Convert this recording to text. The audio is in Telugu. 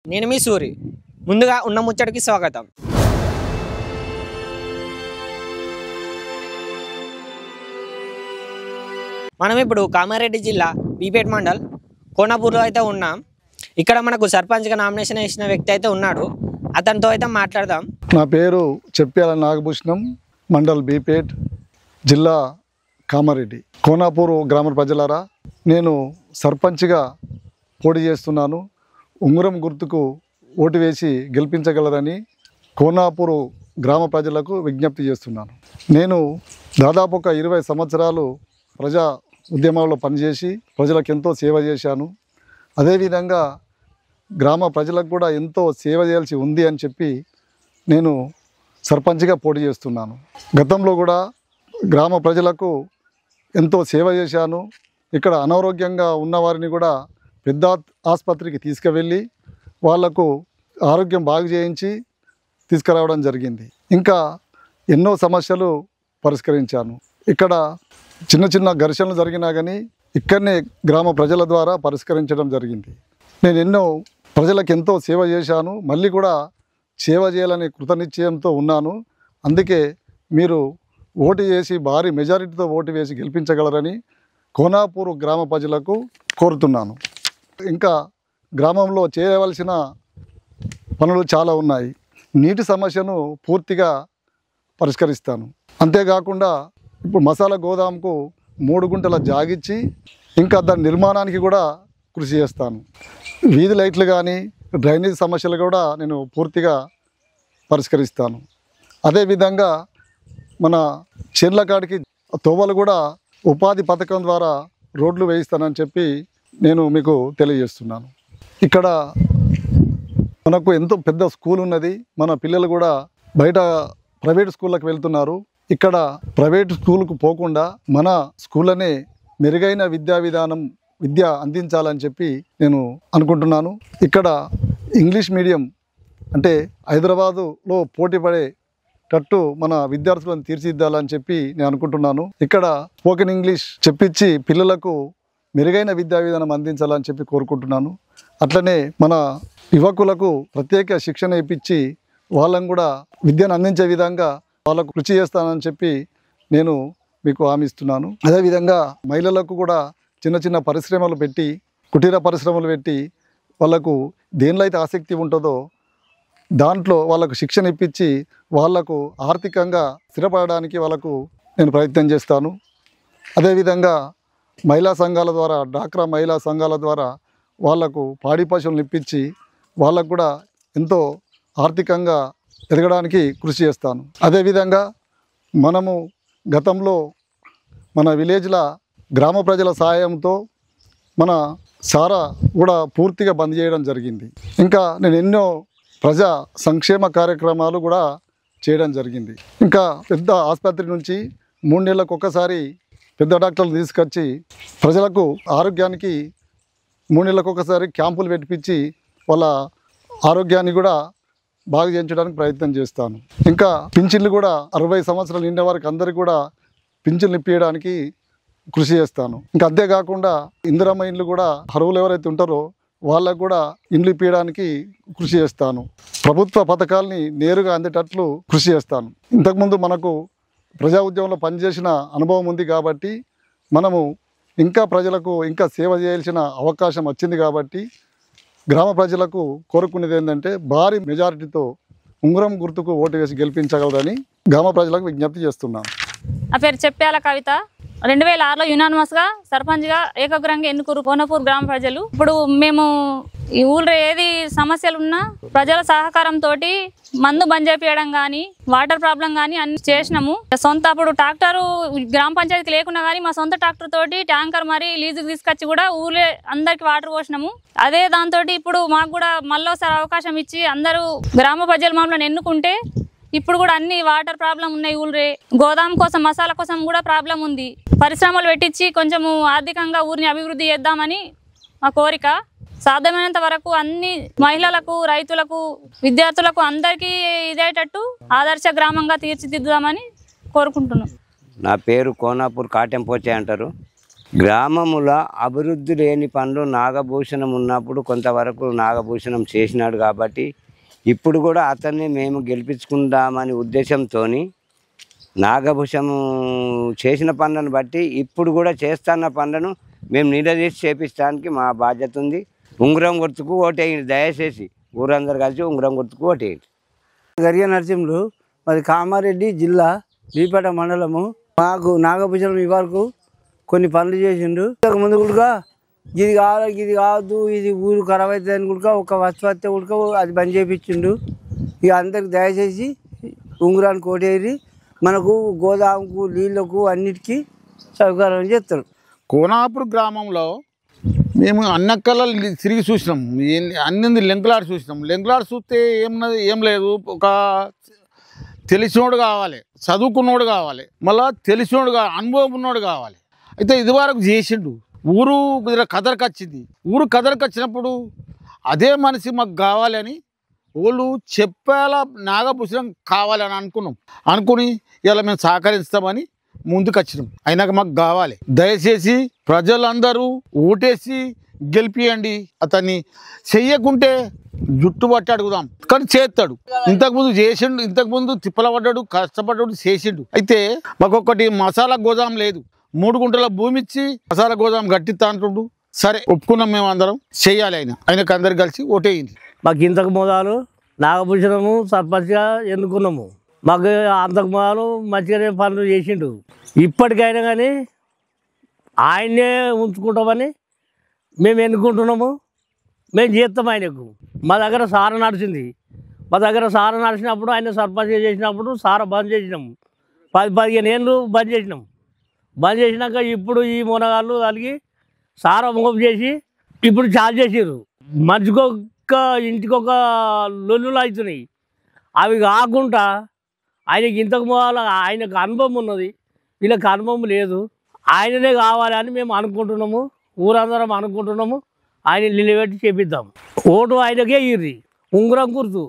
నేను మీ సూరి. ముందుగా ఉన్న ముచ్చటికి స్వాగతం. మనం ఇప్పుడు కామారెడ్డి జిల్లా బీపేట మండల్ కోనాపూర్లో అయితే ఉన్నాం. ఇక్కడ మనకు సర్పంచ్గా నామినేషన్ వేసిన వ్యక్తి అయితే ఉన్నాడు. అతనితో అయితే మాట్లాడదాం. నా పేరు చెప్పాల నాగభూషణం, మండల్ బీపేట్, జిల్లా కామారెడ్డి. కోనాపూర్ గ్రామ ప్రజలారా, నేను సర్పంచ్గా పోటీ చేస్తున్నాను. ఉంగరం గుర్తుకు ఓటు వేసి గెలిపించగలరని కోనాపూర్ గ్రామ ప్రజలకు విజ్ఞప్తి చేస్తున్నాను. నేను దాదాపు ఒక 20 సంవత్సరాలు ప్రజా ఉద్యమాల్లో పనిచేసి ప్రజలకు ఎంతో సేవ చేశాను. అదేవిధంగా గ్రామ ప్రజలకు కూడా ఎంతో సేవ చేయాల్సి ఉంది అని చెప్పి నేను సర్పంచ్గా పోటీ చేస్తున్నాను. గతంలో కూడా గ్రామ ప్రజలకు ఎంతో సేవ చేశాను. ఇక్కడ అనారోగ్యంగా ఉన్నవారిని కూడా పెద్ద ఆసుపత్రికి తీసుకువెళ్ళి వాళ్లకు ఆరోగ్యం బాగు చేయించి తీసుకురావడం జరిగింది. ఇంకా ఎన్నో సమస్యలు పరిష్కరించాను. ఇక్కడ చిన్న చిన్న ఘర్షణలు జరిగినా కానీ ఇక్కడనే గ్రామ ప్రజల ద్వారా పరిష్కరించడం జరిగింది. నేను ఎన్నో ప్రజలకు ఎంతో సేవ చేశాను. మళ్ళీ కూడా సేవ చేయాలనే కృతనిశ్చయంతో ఉన్నాను. అందుకే మీరు ఓటు చేసి భారీ మెజారిటీతో ఓటు వేసి గెలిపించగలరని కోనాపూర్ గ్రామ ప్రజలకు కోరుతున్నాను. ఇంకా గ్రామంలో చేయవలసిన పనులు చాలా ఉన్నాయి. నీటి సమస్యను పూర్తిగా పరిష్కరిస్తాను. అంతేకాకుండా ఇప్పుడు మసాలా గోదాంకు 3 గుంటల జాగిచ్చి ఇంకా దాని నిర్మాణానికి కూడా కృషి చేస్తాను. వీధి లైట్లు కానీ డ్రైనేజ్ సమస్యలు కూడా నేను పూర్తిగా పరిష్కరిస్తాను. అదేవిధంగా మన చెర్ల కాడికి తోవలు కూడా ఉపాధి పథకం ద్వారా రోడ్లు వేయిస్తానని చెప్పి నేను మీకు తెలియజేస్తున్నాను. ఇక్కడ మనకు ఎంతో పెద్ద స్కూల్ ఉన్నది. మన పిల్లలు కూడా బయట ప్రైవేట్ స్కూళ్ళకి వెళ్తున్నారు. ఇక్కడ ప్రైవేట్ స్కూల్కు పోకుండా మన స్కూళ్ళనే మెరుగైన విద్య అందించాలని చెప్పి నేను అనుకుంటున్నాను. ఇక్కడ ఇంగ్లీష్ మీడియం అంటే హైదరాబాదులో పోటీ పడేటట్టు మన విద్యార్థులను తీర్చిదిద్దాలని చెప్పి నేను అనుకుంటున్నాను. ఇక్కడ స్పోకెన్ ఇంగ్లీష్ చెప్పించి పిల్లలకు మెరుగైన విధానం అందించాలని చెప్పి కోరుకుంటున్నాను. అట్లనే మన యువకులకు ప్రత్యేక శిక్షణ ఇప్పించి వాళ్ళని కూడా విద్యను అందించే విధంగా వాళ్ళకు కృషి చేస్తానని చెప్పి నేను మీకు హామీ ఇస్తున్నాను. అదేవిధంగా మహిళలకు కూడా చిన్న చిన్న పరిశ్రమలు పెట్టి, కుటీర పరిశ్రమలు పెట్టి వాళ్ళకు దేనిలో అయితే ఆసక్తి ఉంటుందో దాంట్లో వాళ్ళకు శిక్షణ ఇప్పించి వాళ్లకు ఆర్థికంగా స్థిరపడడానికి వాళ్ళకు నేను ప్రయత్నం చేస్తాను. అదేవిధంగా మహిళా సంఘాల ద్వారా, డ్వాక్రా మహిళా సంఘాల ద్వారా వాళ్లకు పాడి పశువులను ఇప్పించి వాళ్ళకు కూడా ఎంతో ఆర్థికంగా ఎదగడానికి కృషి చేస్తాను. అదేవిధంగా మనము గతంలో మన విలేజ్ల గ్రామ ప్రజల సహాయంతో మన సారా కూడా పూర్తిగా బంద్ చేయడం జరిగింది. ఇంకా నేను ఎన్నో ప్రజా సంక్షేమ కార్యక్రమాలు కూడా చేయడం జరిగింది. ఇంకా పెద్ద ఆసుపత్రి నుంచి 3 నెలలకు ఒకసారి పెద్ద డాక్టర్లు తీసుకొచ్చి ప్రజలకు ఆరోగ్యానికి 3 నెలలకు ఒకసారి క్యాంపులు పెట్టించి వాళ్ళ ఆరోగ్యాన్ని కూడా బాగు చేయించడానికి ప్రయత్నం చేస్తాను. ఇంకా పింఛన్లు కూడా 60 సంవత్సరాలు నిండే వారికి అందరికీ కూడా పింఛన్లు ఇప్పించడానికి కృషి చేస్తాను. ఇంకా అంతేకాకుండా ఇందిరమ్మ ఇండ్లు కూడా అర్హులు ఎవరైతే ఉంటారో వాళ్ళకు కూడా ఇండ్లు ఇప్పించడానికి కృషి చేస్తాను. ప్రభుత్వ పథకాలని నేరుగా అందేటట్లు కృషి చేస్తాను. ఇంతకుముందు మనకు ప్రజా ఉద్యమంలో పనిచేసిన అనుభవం ఉంది కాబట్టి మనము ఇంకా ప్రజలకు ఇంకా సేవ చేయాల్సిన అవకాశం వచ్చింది కాబట్టి గ్రామ ప్రజలకు కోరుకునేది ఏంటంటే భారీ మెజారిటీతో ఉంగరం గుర్తుకు ఓటు వేసి గెలిపించగలరని గ్రామ ప్రజలకు విజ్ఞప్తి చేస్తున్నాను. నా పేరు చెప్పాల కవిత. 2006లో యునానిమస్గా సర్పంచ్గా ఏకగ్రంగా ఎన్నుకురు కోనాపూర్ గ్రామ ప్రజలు. ఇప్పుడు మేము ఈ ఊళ్ళో ఏది సమస్యలు ఉన్నా ప్రజల సహకారంతో మందు బంద్ చేపించడం కానీ, వాటర్ ప్రాబ్లం కానీ అన్ని చేసినాము. సొంత అప్పుడు ట్రాక్టరు గ్రామ పంచాయతీకి లేకున్నా కానీ మా సొంత ట్రాక్టర్ తోటి ట్యాంకర్ మరి లీజుకి తీసుకొచ్చి కూడా ఊళ్ళో అందరికి వాటర్ పోసినాము. అదే దాంతో ఇప్పుడు మాకు కూడా మళ్ళీసారి అవకాశం ఇచ్చి అందరూ గ్రామ ప్రజలు మమ్మల్ని ఎన్నుకుంటే ఇప్పుడు కూడా అన్ని వాటర్ ప్రాబ్లం ఉన్నాయి. ఊళ్ళే గోదాం కోసం, మసాలా కోసం కూడా ప్రాబ్లం ఉంది. పరిశ్రమలు పెట్టించి కొంచెము ఆర్థికంగా ఊరిని అభివృద్ధి చేద్దామని మా కోరిక. సాధ్యమైనంత వరకు అన్ని మహిళలకు, రైతులకు, విద్యార్థులకు అందరికీ ఇదేటట్టు ఆదర్శ గ్రామంగా తీర్చిదిద్దామని కోరుకుంటున్నాం. నా పేరు కోనాపూర్ కాటెంపోచే అంటారు. గ్రామముల అభివృద్ధి లేని పనులు నాగభూషణం ఉన్నప్పుడు కొంతవరకు నాగభూషణం చేసినాడు కాబట్టి ఇప్పుడు కూడా అతన్ని మేము గెలిపించుకుందామని ఉద్దేశంతో నాగభూషణం చేసిన పనులను బట్టి ఇప్పుడు కూడా చేస్తున్న పనులను మేము నిలదీసి చేపించడానికి మా బాధ్యత ఉంది. ఉంగరం గుర్తుకు ఓటేయండి, దయచేసి ఊరందరూ కలిసి ఉంగరం గుర్తుకు ఓటేయండి. గరియ నరసింహులు, మాది కామారెడ్డి జిల్లా బీపేట మండలము. మాకు నాగభూషణం ఇవరకు కొన్ని పనులు చేసిండు. ముందు కూడా ఇది కావాలి, ఇది కావద్దు, ఇది ఊరు ఖరాబ్ అవుతుంది అని కూడా ఒక వస్తువు వస్తే కూడా అది బంద్ చేయించిండు. ఇక అందరికి దయచేసి ఉంగరానికి ఓటేరి మనకు గోదాముకు నీళ్లకు అన్నిటికీ సౌకర్యం చేస్తారు. కోనాపూర్ గ్రామంలో మేము అన్నక్కల తిరిగి చూసినాం, అన్ని లెంకులాడి చూసినాం. లెంకులాడి చూస్తే ఏం లేదు, ఒక తెలిసినోడు కావాలి, చదువుకున్నోడు కావాలి, మళ్ళీ తెలిసినోడు అనుభవం ఉన్నోడు కావాలి. అయితే ఇదివరకు చేసిండు, ఊరు కదరికి వచ్చింది. ఊరు కదరికి వచ్చినప్పుడు అదే మనిషి మాకు కావాలని వాళ్ళు చెప్పేలా నాగభూషణం కావాలని అనుకుని ఇలా మేము సహకరిస్తామని ముందుకు వచ్చినాం. అయినాక మాకు కావాలి, దయచేసి ప్రజలందరూ ఓటేసి గెలిపియండి. అతన్ని చెయ్యకుంటే జుట్టు పట్టి అడుగుదాం, కానీ చేస్తాడు. ఇంతకుముందు చేసిండు, ఇంతకుముందు తిప్పల పడ్డాడు, కష్టపడ్డాడు, చేసిండు. అయితే మాకు ఒకటి మసాలా గోదాం లేదు, 3 గుంటల భూమి ఇచ్చి మసాలా గోదాం కట్టిస్తా అంటుండు. సరే ఒప్పుకున్నాం, మేము అందరం చెయ్యాలి. ఆయనకు అందరు కలిసి ఓటేయింది. మాకు ఇంతకు మొదలు నాగభూషణము సర్పంచ్గా ఎన్నుకున్నాము. మాకు అంతకు మొదలు మంచిగానే పనులు చేసిండు. ఇప్పటికైనా కానీ ఆయన్నే ఉంచుకుంటామని మేము ఎన్నుకుంటున్నాము, మేము చేస్తాం ఆయనకు. మా దగ్గర సార నడిచింది, మా దగ్గర సార నడిచినప్పుడు ఆయన సర్పంచ్గా చేసినప్పుడు సార బంద్ చేసినాము. 10-15 ఏళ్ళు బంద్ చేసినాం. బంద్ చేసినాక ఇప్పుడు ఈ మునగాళ్ళు కలిగి సార మోపు చేసి ఇప్పుడు చాలు చేసారు. మనిషికొక్క ఇంటికొక లొల్లులు అవుతున్నాయి. అవి కాకుండా ఆయనకి ఇంతకు మొదలు ఆయనకు అనుభవం ఉన్నది, వీళ్ళకి అనుభవం లేదు. ఆయననే కావాలని మేము అనుకుంటున్నాము, ఊరందరం అనుకుంటున్నాము. ఆయన నిలబెట్టి చేపిద్దాం. ఓటు ఆయనకే ఇర్రి, ఉంగరం గుర్తు.